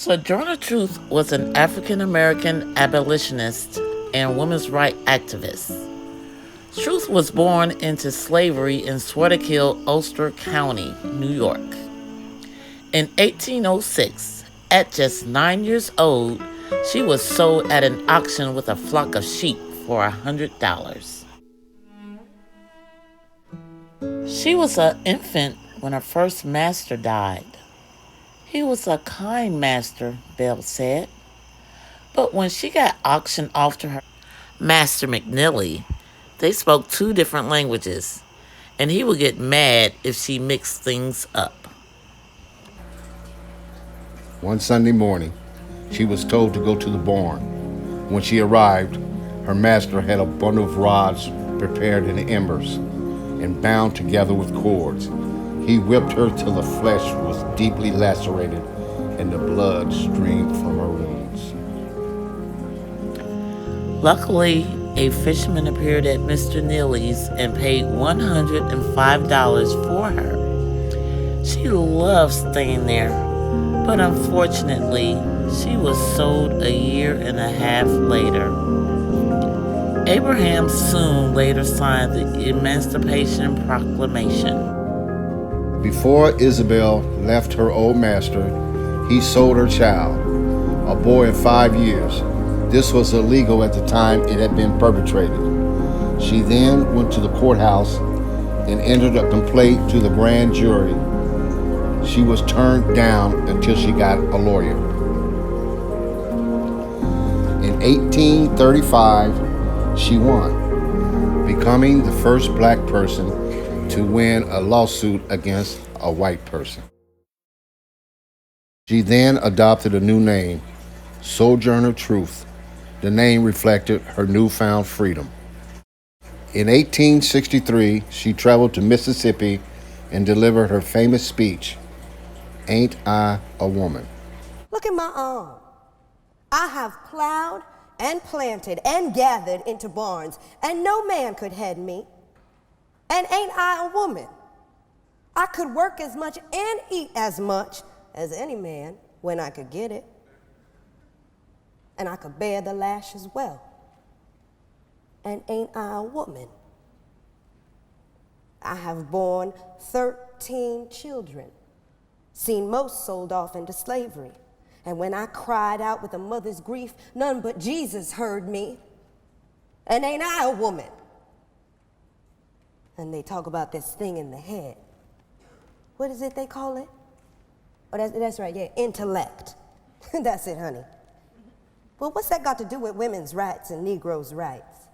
Sojourner Truth was an African American abolitionist and women's rights activist. Truth was born into slavery in Swarthmore, Ulster County, New York. In 1806, at just 9 years old, she was sold at an auction with a flock of sheep for $100. She was an infant when her first master died. He was a kind master, Belle said. But when she got auctioned off to her Master McNilly, they spoke two different languages, and he would get mad if she mixed things up. One Sunday morning, she was told to go to the barn. When she arrived, her master had a bundle of rods prepared in embers and bound together with cords. He whipped her till the flesh was deeply lacerated and the blood streamed from her wounds. Luckily, a fisherman appeared at Mr. Neely's and paid $105 for her. She loved staying there, but unfortunately, she was sold a year and a half later. Abraham soon later signed the Emancipation Proclamation. Before Isabel left her old master, he sold her child, a boy of 5 years. This was illegal at the time it had been perpetrated. She then went to the courthouse and entered a complaint to the grand jury. She was turned down until she got a lawyer. In 1835, she won, becoming the first black person to win a lawsuit against a white person. She then adopted a new name, Sojourner Truth. The name reflected her newfound freedom. In 1863, she traveled to Mississippi and delivered her famous speech, Ain't I a Woman? Look at my arm. I have plowed and planted and gathered into barns, and no man could head me. And ain't I a woman? I could work as much and eat as much as any man when I could get it. And I could bear the lash as well. And ain't I a woman? I have borne 13 children, seen most sold off into slavery. And when I cried out with a mother's grief, none but Jesus heard me. And ain't I a woman? And they talk about this thing in the head. What is it they call it? Oh, that's right, yeah, intellect. That's it, honey. Well, what's that got to do with women's rights and Negroes' rights?